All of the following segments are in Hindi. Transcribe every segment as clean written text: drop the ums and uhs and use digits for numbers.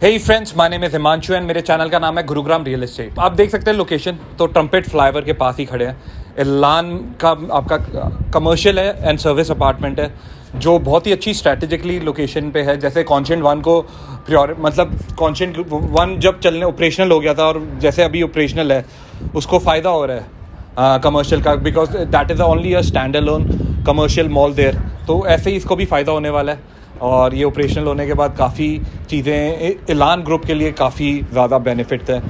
Hey friends, my name is Himanshu and मेरे चैनल का नाम है गुरुग्राम रियल एस्टेट। आप देख सकते हैं लोकेशन तो ट्रम्पेट फ्लाईओवर के पास ही खड़े हैं। एलान का आपका कमर्शियल है एंड सर्विस अपार्टमेंट है जो बहुत ही अच्छी स्ट्रैटेजिकली लोकेशन पे है। जैसे कॉन्शेंट वन को कॉन्शेंट वन जब चलने ऑपरेशनल हो गया था और जैसे अभी ऑपरेशनल है उसको फ़ायदा हो रहा है कमर्शियल का, because that is only a standalone commercial mall there. तो ऐसे ही इसको भी फ़ायदा होने वाला है और ये ऑपरेशनल होने के बाद काफ़ी चीज़ें एलान ग्रुप के लिए काफ़ी ज़्यादा बेनिफिट्स है।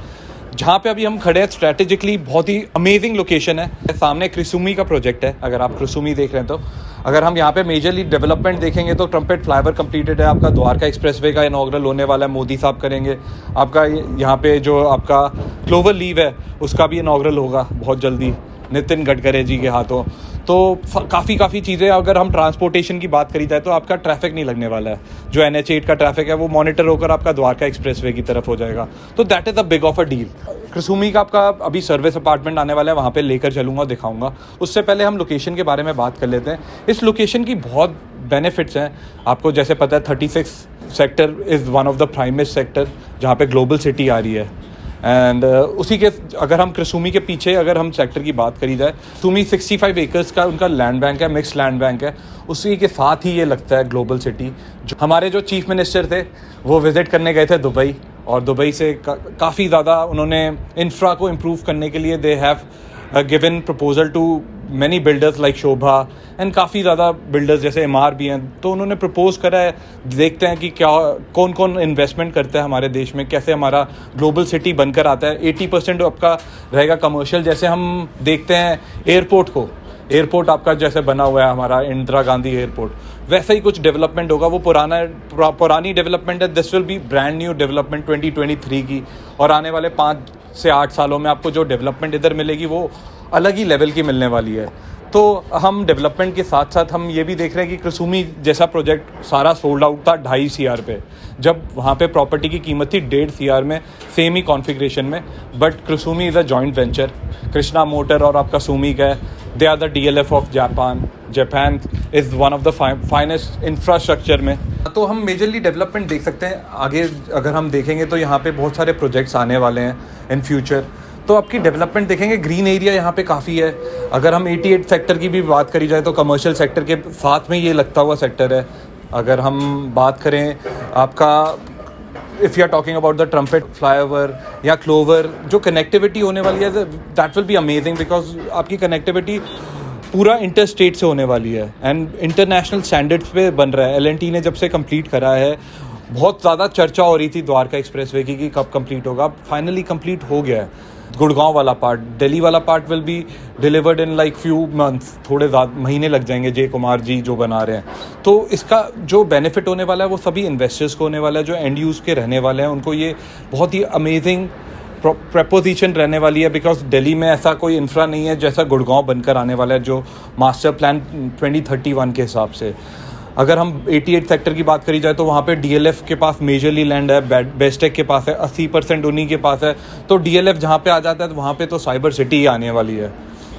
जहाँ पे अभी हम खड़े हैं स्ट्रैटेजिकली बहुत ही अमेजिंग लोकेशन है। सामने क्रिसुमी का प्रोजेक्ट है, अगर आप क्रिसुमी देख रहे हैं तो अगर हम यहाँ पे मेजरली डेवलपमेंट देखेंगे तो ट्रम्पेट फ्लाईओवर कंप्लीटेड है। आपका द्वारका एक्सप्रेसवे का इनॉग्रल होने वाला है, मोदी साहब करेंगे। आपका यहाँ पे जो आपका क्लोवर लीव है उसका भी इनॉग्रल होगा बहुत जल्दी नितिन गडकरी जी के हाथों। तो काफ़ी चीज़ें, अगर हम ट्रांसपोर्टेशन की बात करी जाए तो आपका ट्रैफिक नहीं लगने वाला है। जो NH8 का ट्रैफिक है वो मॉनिटर होकर आपका द्वारका एक्सप्रेसवे की तरफ हो जाएगा। तो that is a big of a deal. Krisumi का आपका अभी सर्विस अपार्टमेंट आने वाला है, वहाँ पे लेकर चलूँगा, दिखाऊंगा। उससे पहले हम लोकेशन के बारे में बात कर लेते हैं। इस लोकेशन की बहुत बेनिफिट्स हैं। आपको जैसे पता है 36 sector is one of the प्राइमेस्ट sector जहाँ पे ग्लोबल सिटी आ रही है। एंड उसी के अगर हम क्रिसुमी के पीछे अगर हम सेक्टर की बात करी जाए, क्रिसुमी 65 एकर्स का उनका लैंड बैंक है, मिक्स लैंड बैंक है। उसी के साथ ही ये लगता है ग्लोबल सिटी। जो हमारे जो चीफ मिनिस्टर थे वो विज़िट करने गए थे दुबई, और दुबई से काफ़ी ज़्यादा उन्होंने इंफ्रा को इम्प्रूव करने के लिए they have given proposal to many builders like Sobha and काफ़ी ज़्यादा बिल्डर्स जैसे MR भी हैं। तो उन्होंने प्रपोज करा है, देखते हैं कि क्या कौन कौन इन्वेस्टमेंट करता है हमारे देश में, कैसे हमारा ग्लोबल सिटी बनकर आता है। 80% आपका रहेगा कमर्शियल। जैसे हम देखते हैं एयरपोर्ट आपका जैसे बना हुआ है हमारा इंदिरा गांधी एयरपोर्ट, वैसे ही कुछ डेवलपमेंट होगा। वो पुरानी डेवलपमेंट है। This will B brand new development 2023 की, और आने वाले 5 से 8 सालों में आपको जो डेवलपमेंट इधर मिलेगी वो अलग ही लेवल की मिलने वाली है। तो हम डेवलपमेंट के साथ साथ हम ये भी देख रहे हैं कि क्रिसुमी जैसा प्रोजेक्ट सारा सोल्ड आउट था 2.5 CR पे, जब वहाँ पे प्रॉपर्टी की कीमत थी 1.5 CR में, सेम ही कॉन्फ़िगरेशन में। But Krisumi is a joint venture, Krishna motor और आपका सुमी का है। They are the DLF of Japan is one of the finest infrastructure में। तो हम मेजरली डेवलपमेंट देख सकते हैं आगे। अगर हम देखेंगे तो यहाँ पे बहुत सारे प्रोजेक्ट्स आने वाले हैं इन फ्यूचर। तो आपकी डेवलपमेंट देखेंगे, ग्रीन एरिया यहाँ पे काफ़ी है। अगर हम 88 सेक्टर की भी बात करी जाए तो कमर्शियल सेक्टर के साथ में ये लगता हुआ सेक्टर है। अगर हम बात करें आपका, if you are talking about the trumpet flyover या क्लोवर, जो कनेक्टिविटी होने वाली है that will be amazing, because आपकी कनेक्टिविटी पूरा इंटर स्टेट से होने वाली है एंड इंटरनेशनल स्टैंडर्ड्स पे बन रहा है। LNT ने जब से कंप्लीट करा है, बहुत ज़्यादा चर्चा हो रही थी द्वारका एक्सप्रेसवे की कि कब कंप्लीट होगा, फाइनली कंप्लीट हो गया है। गुड़गांव वाला पार्ट, दिल्ली वाला part will be delivered in like few months, थोड़े ज़्यादा महीने लग जाएंगे जय कुमार जी जो बना रहे हैं। तो इसका जो बेनिफिट होने वाला है वो सभी इन्वेस्टर्स को होने वाला है, जो एंड यूज़ के रहने वाले हैं उनको ये बहुत ही अमेजिंग प्रपोजिशन रहने वाली है। बिकॉज दिल्ली में ऐसा कोई इंफ्रा नहीं है जैसा गुड़गांव बनकर आने वाला है, जो मास्टर प्लान 2031 के हिसाब से। अगर हम 88 सेक्टर की बात करी जाए तो वहाँ पे DLF के पास मेजरली लैंड है, बेस्टेक के पास है, 80% उन्हीं के पास है। तो DLF जहाँ पे आ जाता है तो वहाँ पे तो साइबर सिटी ही आने वाली है।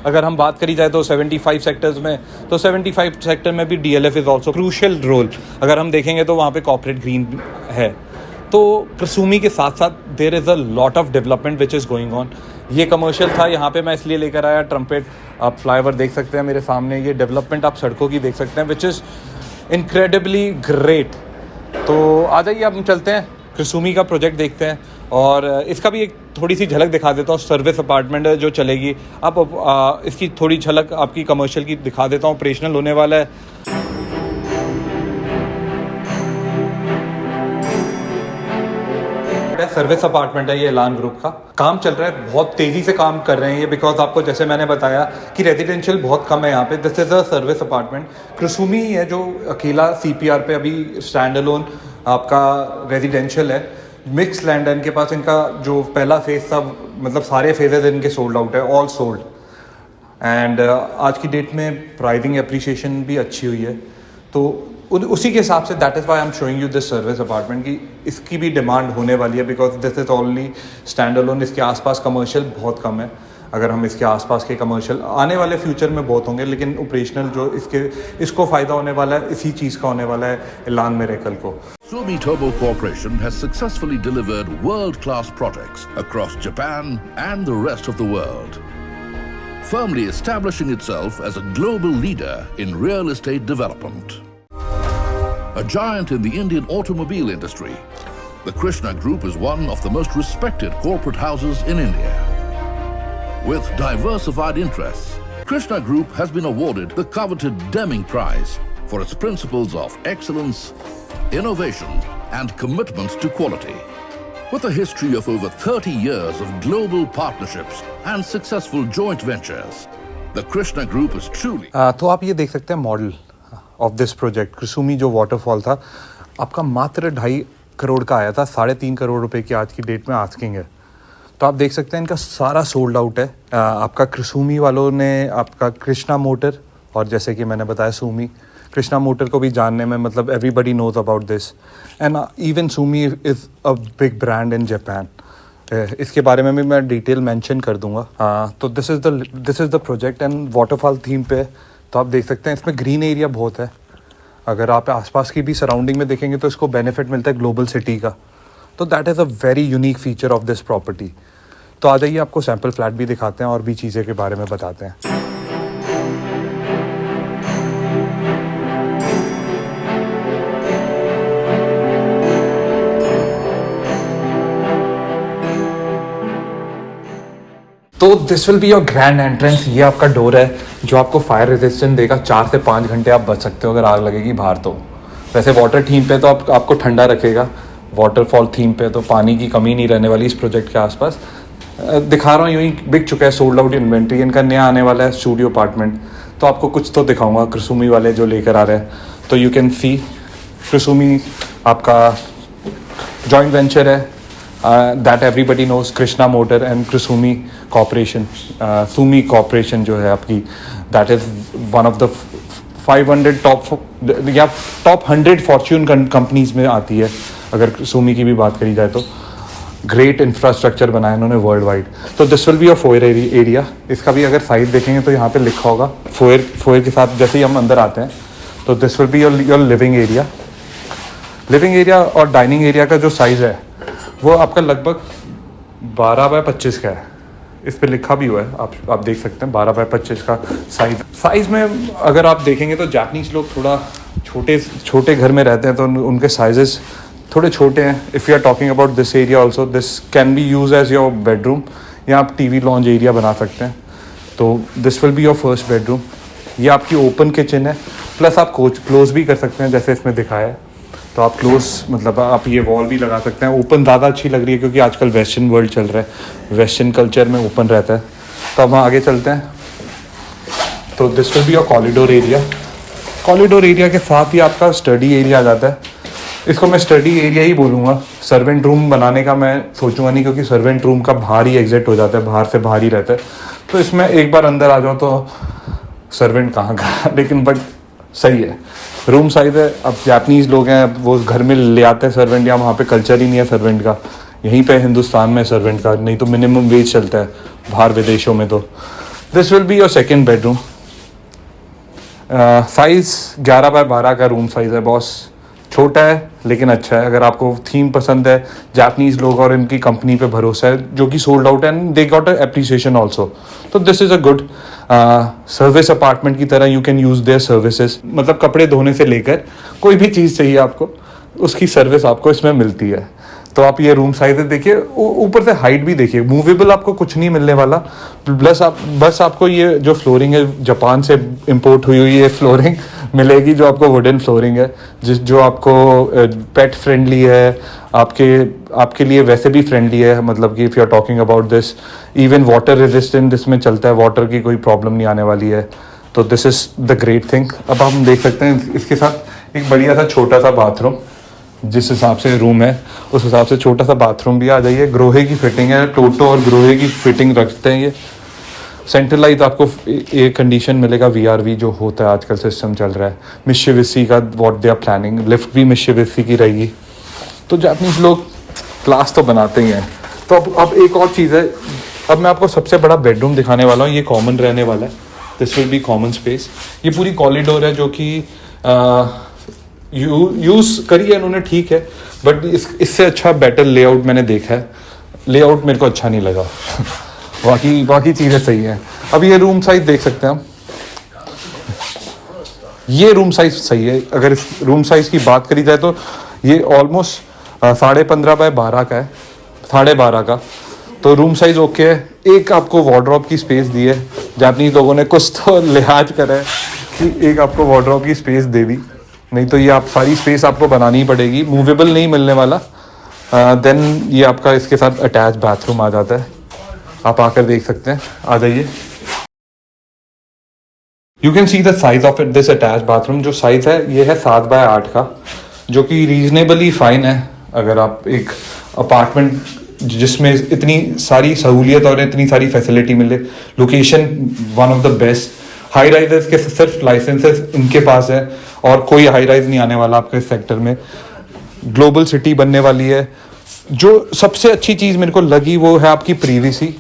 अगर हम बात करी जाए तो 75 सेक्टर्स में, तो 75 सेक्टर में भी DLF is also crucial role. अगर हम देखेंगे तो वहाँ पे कॉर्पोरेट ग्रीन है। तो क्रिसुमी के साथ साथ there is a lot of development which is going on. ये कमर्शियल था, यहाँ पे मैं इसलिए लेकर आया। ट्रम्पेट आप फ्लाईओवर देख सकते हैं मेरे सामने, ये डेवलपमेंट आप सड़कों की देख सकते हैं विच इज़ इनक्रेडिबली ग्रेट। तो आ जाइए अब हम चलते हैं क्रिसुमी का प्रोजेक्ट देखते हैं, और इसका भी एक थोड़ी सी झलक दिखा देता हूँ। सर्विस अपार्टमेंट है जो चलेगी, अब इसकी थोड़ी झलक आपकी कमर्शियल की दिखा देता हूँ। ऑपरेशनल होने वाला है। सर्विस अपार्टमेंट है ये एलान ग्रुप का, काम चल रहा है, बहुत तेज़ी से काम कर रहे हैं ये। बिकॉज आपको जैसे मैंने बताया कि रेजिडेंशियल बहुत कम है यहाँ पे। This is a service apartment. Krisumi है जो अकेला CPR पे अभी स्टैंड अलोन आपका रेजिडेंशियल है। मिक्स लैंड है इनके पास। इनका जो पहला फेज था, मतलब सारे फेजेज इनके सोल्ड आउट है, ऑल सोल्ड। एंड आज की डेट में प्राइसिंग एप्रिसिएशन भी अच्छी हुई है। तो उसी के हिसाब say that is why I am showing you this service apartment की इसकी भी डिमांड होने वाली है, because this is only stand alone. इसके आसपास कमर्शियल बहुत कम है। अगर हम इसके आसपास के कमर्शियल आने वाले फ्यूचर में बहुत होंगे, लेकिन ऑपरेशनल जो इसको फ़ायदा होने वाला है इसी चीज़ का होने वाला है इलान मेरेकल को। Sumitomo Corporation has successfully delivered world-class projects across Japan and the rest of the world, firmly establishing itself as a global leader in real estate development. A giant in the Indian automobile industry, the Krishna Group is one of the most respected corporate houses in India. With diversified interests, Krishna Group has been awarded the coveted Deming Prize for its principles of excellence, innovation, and commitment to quality. With a history of over 30 years of global partnerships and successful joint ventures, the Krishna Group is truly... तो आप ये देख सकते हैं model of this project Kusumi जो वाटरफॉल था आपका मात्र 2.5 करोड़ का आया था, 3.5 करोड़ रुपए की आज की डेट में आस्किंग है। तो आप देख सकते हैं इनका सारा सोल्ड आउट है। आपका कुसुमी वालों ने आपका कृष्णा मोटर और जैसे कि मैंने बताया सुमी, कृष्णा मोटर को भी जानने में मतलब everybody knows about this and even Sumi is a big brand in Japan. इसके बारे में भी मैं डिटेल मेंशन कर दूंगा। तो this is the project and waterfall theme पे। तो आप देख सकते हैं इसमें ग्रीन एरिया बहुत है। अगर आप आसपास की भी सराउंडिंग में देखेंगे तो इसको बेनिफिट मिलता है ग्लोबल सिटी का। तो that is a very unique feature of this property. तो आ जाइए आपको सैम्पल फ्लैट भी दिखाते हैं और भी चीज़ें के बारे में बताते हैं। तो this will be your grand entrance. ये आपका डोर है जो आपको फायर रेजिस्टेंट देगा। 4 से 5 घंटे आप बच सकते हो अगर आग लगेगी बाहर। तो वैसे वाटर थीम पे तो आपको ठंडा रखेगा, वाटरफॉल थीम पे तो पानी की कमी नहीं रहने वाली इस प्रोजेक्ट के आसपास। दिखा रहा हूँ यूँ ही बिक चुका है, सोल्ड आउट इन्वेंट्री। इनका नया आने वाला है स्टूडियो अपार्टमेंट। तो आपको कुछ तो दिखाऊंगा कुसुमी वाले जो लेकर आ रहे हैं। तो यू कैन सी कुसुमी आपका जॉइंट वेंचर है that everybody knows, Krishna motor and कुसुमी कॉर्पोरेशन। सुमी कॉर्पोरेशन जो है आपकी that is one of the 500 top 100 Fortune companies में आती है अगर सुमी की भी बात करी जाए तो। ग्रेट इंफ्रास्ट्रक्चर बनाया इन्होंने वर्ल्ड वाइड। तो this will be a foyer area. इसका भी अगर साइज देखेंगे तो यहाँ पे लिखा होगा फोयर के साथ जैसे ही हम अंदर आते हैं। तो this will be your living area और डाइनिंग एरिया का जो साइज़ है वो आपका लगभग 12 बाय 25 का है। इस पे लिखा भी हुआ है, आप देख सकते हैं 12 बाय 25 का साइज़ में अगर आप देखेंगे तो जापानीज लोग थोड़ा छोटे घर में रहते हैं तो उनके साइजेस थोड़े छोटे हैं। If you are talking about this area also, this can be use as your bedroom या आप टीवी लॉन्ज एरिया बना सकते हैं। तो this will be your first bedroom. ये आपकी ओपन किचन है, प्लस आप क्लोज भी कर सकते हैं जैसे इसमें दिखाया है। तो आप क्लोज मतलब आप ये वॉल भी लगा सकते हैं। ओपन ज़्यादा अच्छी लग रही है क्योंकि आजकल वेस्टर्न वर्ल्ड चल रहा है, वेस्टर्न कल्चर में ओपन रहता है। तो अब हम आगे चलते हैं। तो this will be your corridor area के साथ ही आपका स्टडी एरिया आ जाता है। इसको मैं स्टडी एरिया ही बोलूँगा। सर्वेंट रूम बनाने का मैं सोचूंगा नहीं क्योंकि सर्वेंट रूम का बाहर ही एग्जिट हो जाता है, बाहर से बाहर ही रहता है। तो इसमें एक बार अंदर आ जाओ तो सर्वेंट कहाँ का, लेकिन बट सही है। रूम साइज है। अब जापानीज लोग हैं, अब वो घर में ले आते हैं सर्वेंट, या वहाँ पे कल्चर ही नहीं है सर्वेंट का। यहीं पे हिंदुस्तान में सर्वेंट का नहीं तो मिनिमम वेज चलता है बाहर विदेशों में। तो this will be your second bedroom. Size 11 by 12 का रूम साइज़ है बॉस। छोटा है लेकिन अच्छा है। अगर आपको थीम पसंद है, जापानीज लोग और इनकी कंपनी पे भरोसा है जो कि sold out and they got a appreciation also. तो this is a good service apartment की तरह। You can use their services, मतलब कपड़े धोने से लेकर कोई भी चीज़ चाहिए आपको उसकी सर्विस आपको इसमें मिलती है। तो आप ये रूम साइज देखिए, ऊपर से हाइट भी देखिए। मूवेबल आपको कुछ नहीं मिलने वाला। बस आपको ये जो फ्लोरिंग है जापान से इंपोर्ट हुई ये फ्लोरिंग मिलेगी जो आपको वुडन फ्लोरिंग है, जो आपको पेट फ्रेंडली है, आपके लिए वैसे भी फ्रेंडली है। मतलब कि if you are talking about this, even water resistant इसमें चलता है, वाटर की कोई प्रॉब्लम नहीं आने वाली है। तो this is the great thing. अब हम देख सकते हैं इसके साथ एक बढ़िया सा छोटा सा बाथरूम, जिस हिसाब से रूम है उस हिसाब से छोटा सा बाथरूम भी आ जाइए। ग्रोहे की फिटिंग है, टोटो और ग्रोहे की फिटिंग रखते हैं। ये सेंट्रलाइज आपको एयर कंडीशन मिलेगा, VRV जो होता है आजकल सिस्टम चल रहा है। मित्सुबिशी का what they are planning, lift भी मित्सुबिशी की रहेगी। तो जापानीज लोग क्लास तो बनाते ही हैं। तो अब एक और चीज़ है, अब मैं आपको सबसे बड़ा बेडरूम दिखाने वाला हूँ। ये कॉमन रहने वाला है, this will B common space. ये पूरी कॉरिडोर है जो कि यूज़ करी है इन्होंने, ठीक है, बट इससे अच्छा बेटर लेआउट मैंने देखा है। लेआउट मेरे को अच्छा नहीं लगा बाकी चीज़ें सही हैं। अब ये रूम साइज देख सकते हैं हम, ये रूम साइज सही है। अगर इस रूम साइज की बात करी जाए तो ये ऑलमोस्ट 15.5 बाय 12 का है, 12.5 का, तो रूम साइज ओके है। एक आपको वार्डरोब की स्पेस दी है, जापानीज लोगों ने कुछ तो लिहाज करा है कि एक आपको वार्डरोब की स्पेस दे दी, नहीं तो ये आप सारी स्पेस आपको बनानी ही पड़ेगी, मूवेबल नहीं मिलने वाला। देन ये आपका इसके साथ अटैच बाथरूम आ जाता है, आप आकर देख सकते हैं, आ जाइए। You can see the size of it, this attach bathroom जो साइज है ये है 7 बाय 8 का, जो कि रीजनेबली फाइन है। अगर आप एक अपार्टमेंट जिसमें इतनी सारी सहूलियत और इतनी सारी फैसिलिटी मिले, location one of the best, high risers के सिर्फ लाइसेंसेस इनके पास है और कोई हाई राइज नहीं आने वाला आपके इस सेक्टर में। ग्लोबल सिटी बनने वाली है। जो सबसे अच्छी चीज़ मेरे को लगी वो है आपकी प्रीवेसी।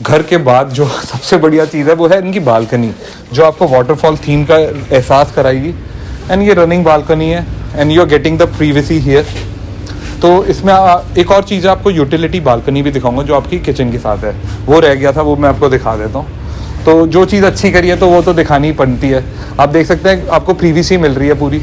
घर के बाद जो सबसे बढ़िया चीज़ है वो है इनकी बालकनी, जो आपको वाटरफॉल थीम का एहसास कराएगी। एंड ये रनिंग बालकनी है and you are getting the privacy here. तो इसमें एक और चीज़ है, आपको यूटिलिटी बालकनी भी दिखाऊंगा जो आपकी किचन के साथ है, वो रह गया था, वो मैं आपको दिखा देता हूँ। तो जो चीज़ अच्छी करी है तो वो तो दिखानी ही पड़ती है। आप देख सकते हैं आपको प्रीवेसी मिल रही है पूरी।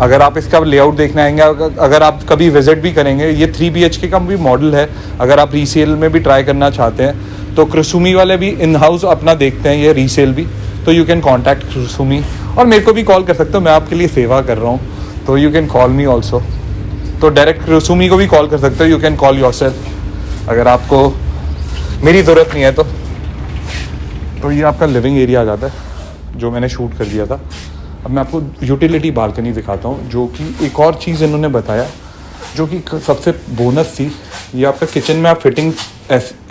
अगर आप इसका लेआउट देखने आएंगे, अगर आप कभी विजिट भी करेंगे, ये 3 BHK का भी मॉडल है। अगर आप रीसेल में भी ट्राई करना चाहते हैं तो क्रिसुमी वाले भी इन हाउस अपना देखते हैं ये रीसेल भी, तो यू कैन कॉन्टैक्ट क्रिसुमी, और मेरे को भी कॉल कर सकते हो, मैं आपके लिए सेवा कर रहा हूँ, तो you can call me also. तो डायरेक्ट क्रिसुमी को भी कॉल कर सकते हो, यू कैन कॉल योरसेल्फ अगर आपको मेरी ज़रूरत नहीं है तो। ये आपका लिविंग एरिया आ जाता है जो मैंने शूट कर दिया था। अब मैं आपको यूटिलिटी बालकनी दिखाता हूँ, जो कि एक और चीज़ इन्होंने बताया जो कि सबसे बोनस थी। ये आपका किचन में आप फिटिंग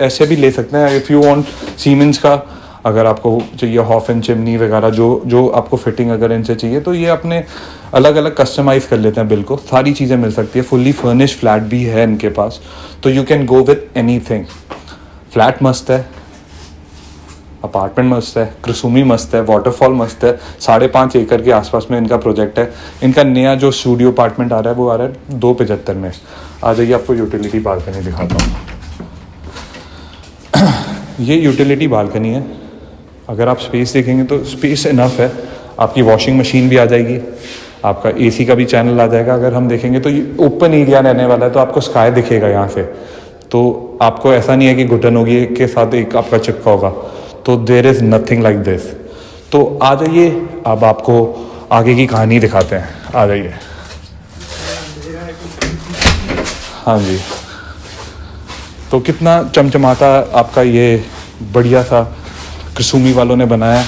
ऐसे भी ले सकते हैं इफ़ यू वांट सीमेंस का, अगर आपको चाहिए हॉफ एंड चिमनी वगैरह, जो आपको फिटिंग अगर इनसे चाहिए तो ये अपने अलग अलग कस्टमाइज़ कर लेते हैं। बिल्कुल सारी चीज़ें मिल सकती है। फुल्ली फर्निश्ड फ्लैट भी है इनके पास, तो you can go with anything. Flat मस्त है, अपार्टमेंट मस्त है, क्रिसुमी मस्त है, वाटरफॉल मस्त है। 5.5 एकड़ के आसपास में इनका प्रोजेक्ट है। इनका नया जो स्टूडियो अपार्टमेंट आ रहा है वो आ रहा है 275 में। आ जाइए आपको यूटिलिटी बालकनी दिखाता हूँ। ये यूटिलिटी बालकनी है। अगर आप स्पेस देखेंगे तो स्पेस इनफ है। आपकी वॉशिंग मशीन भी आ जाएगी, आपका AC का भी चैनल आ जाएगा। अगर हम देखेंगे तो ये ओपन एरिया रहने वाला है, तो आपको स्काई दिखेगा यहाँ से, तो आपको ऐसा नहीं है कि घुटन होगी के साथ एक आपका चिपका होगा, तो there is nothing like this. तो आ जाइए, अब आपको आगे की कहानी दिखाते हैं। आ जाइए। हाँ जी, तो कितना चमचमाता आपका ये बढ़िया सा क्रिसुमी वालों ने बनाया।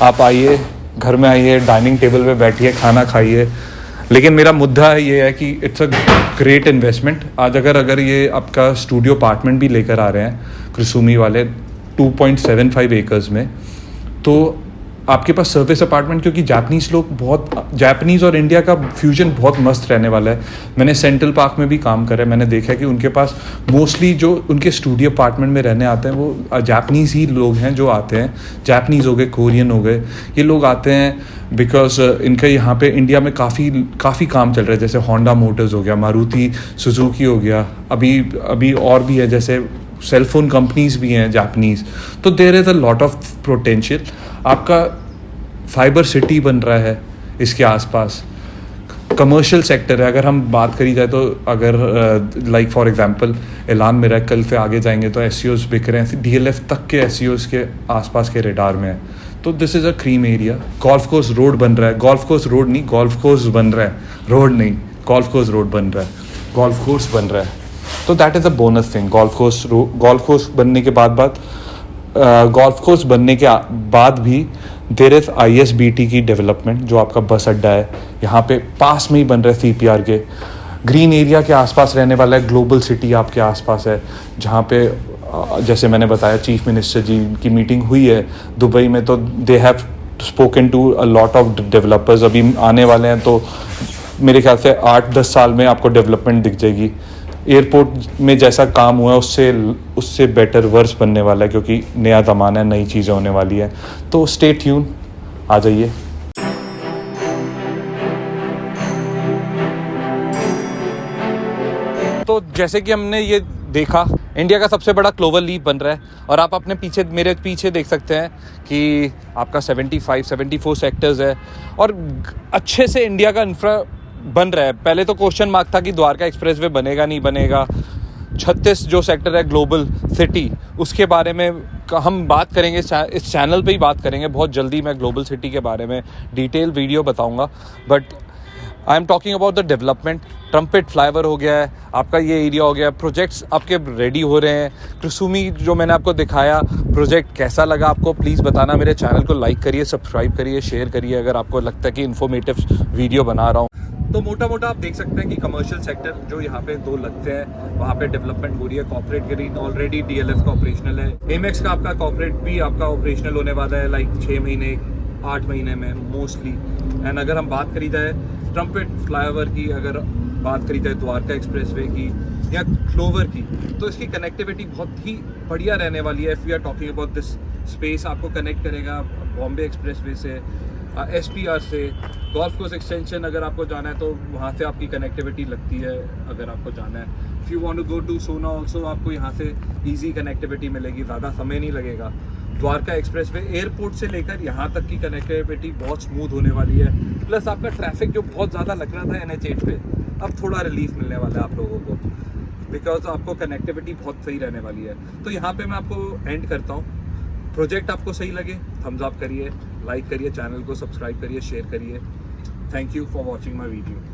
आप आइए, घर में आइए, डाइनिंग टेबल पे बैठिए, खाना खाइए। लेकिन मेरा मुद्दा ये है कि इट्स अ ग्रेट इन्वेस्टमेंट। आज अगर ये आपका स्टूडियो अपार्टमेंट भी लेकर आ रहे हैं क्रिसुमी वाले 2.75 एकर्स में, तो आपके पास सर्विस अपार्टमेंट, क्योंकि जापानीज़ और इंडिया का फ्यूजन बहुत मस्त रहने वाला है। मैंने सेंट्रल पार्क में भी काम करा है, मैंने देखा है कि उनके पास मोस्टली जो उनके स्टूडियो अपार्टमेंट में रहने आते हैं वो जापानीज़ ही लोग हैं जो आते हैं। जापानीज़ हो गए, कोरियन हो गए, ये लोग आते हैं बिकॉज इनका यहाँ पे इंडिया में काफ़ी काम चल रहा है। जैसे होंडा मोटर्स हो गया, मारुति सुजुकी हो गया, अभी और भी है, जैसे सेलफोन कंपनीज भी हैं जापानीज़। तो there is a lot of potential. आपका फाइबर सिटी बन रहा है इसके आसपास, कमर्शियल सेक्टर है। अगर हम बात करी जाए तो अगर लाइक फॉर एग्जांपल एलान मिरेकल से आगे जाएंगे तो SEOs बिक रहे हैं, DLF तक के SEOs के आसपास के रेडार में है। तो this is a cream area. Golf course road बन रहा है, गोल्फ कोर्स रोड नहीं, गोल्फ कोर्स बन रहा है, रोड नहीं, गोल्फ कोर्स रोड बन रहा है, गोल्फ कोर्स बन रहा है। तो that is a bonus thing. Golf course बनने के बाद भी देयर इज़ ISBT की डेवलपमेंट, जो आपका बस अड्डा है यहाँ पे पास में ही बन रहा है CPR के। ग्रीन एरिया के आसपास रहने वाला है, ग्लोबल सिटी आपके आसपास है, जहाँ पे जैसे मैंने बताया चीफ मिनिस्टर जी की मीटिंग हुई है दुबई में, तो they have spoken to a lot of developers. अभी आने वाले हैं, तो मेरे ख्याल से 8-10 साल में आपको डेवलपमेंट दिख जाएगी एयरपोर्ट में जैसा काम हुआ है उससे बेटर वर्स बनने वाला है, क्योंकि नया ज़माना है, नई चीज़ें होने वाली है। तो स्टे ट्यून, आ जाइए। तो जैसे कि हमने ये देखा, इंडिया का सबसे बड़ा क्लोवर लीफ बन रहा है, और आप अपने पीछे, मेरे पीछे देख सकते हैं कि आपका 74 सेक्टर्स है, और अच्छे से इंडिया का इंफ्रा बन रहा है। पहले तो क्वेश्चन मार्क था कि द्वारका एक्सप्रेसवे बनेगा नहीं बनेगा। 36 जो सेक्टर है ग्लोबल सिटी, उसके बारे में हम बात करेंगे, इस चैनल पे ही बात करेंगे। बहुत जल्दी मैं ग्लोबल सिटी के बारे में डिटेल वीडियो बताऊंगा, but I am talking about the development. Trumpet flyover हो गया है, आपका ये एरिया हो गया, प्रोजेक्ट्स आपके रेडी हो रहे हैं। कुसुमी जो मैंने आपको दिखाया प्रोजेक्ट, कैसा लगा आपको प्लीज़ बताना। मेरे चैनल को लाइक करिए, सब्सक्राइब करिए, शेयर करिए अगर आपको लगता है कि इन्फॉर्मेटिव वीडियो बना रहा हूँ। तो मोटा मोटा आप देख सकते हैं कि कमर्शियल सेक्टर जो यहाँ पे 2 लगते हैं, वहाँ पे डेवलपमेंट हो रही है। कॉर्पोरेट ग्रीन ऑलरेडी DLF का ऑपरेशनल है। एमेक्स का आपका कॉर्पोरेट भी आपका ऑपरेशनल होने वाला है, लाइक 6 महीने 8 महीने में मोस्टली। एंड अगर हम बात करी जाए ट्रम्पेट फ्लाईओवर की, अगर बात करी जाए द्वारका एक्सप्रेसवे की या क्लोवर की, तो इसकी कनेक्टिविटी बहुत ही बढ़िया रहने वाली है। If we are talking about this space, आपको कनेक्ट करेगा बॉम्बे एक्सप्रेसवे से, SPR से, गोल्फ कोर्स एक्सटेंशन अगर आपको जाना है तो वहाँ से आपकी कनेक्टिविटी लगती है। अगर आपको जाना है, if you want to go to Sohna also, आपको यहाँ से ईजी कनेक्टिविटी मिलेगी, ज़्यादा समय नहीं लगेगा। द्वारका एक्सप्रेसवे एयरपोर्ट से लेकर यहाँ तक की कनेक्टिविटी बहुत स्मूथ होने वाली है। प्लस आपका ट्रैफिक जो बहुत ज़्यादा लग रहा था NH8 पे, अब थोड़ा रिलीफ मिलने वाला है आप लोगों को, बिकॉज आपको कनेक्टिविटी बहुत सही रहने वाली है। तो यहाँ पे मैं आपको एंड करता हूँ। प्रोजेक्ट आपको सही लगे थम्स अप करिए, लाइक करिए, चैनल को सब्सक्राइब करिए, शेयर करिए। Thank you for watching my video.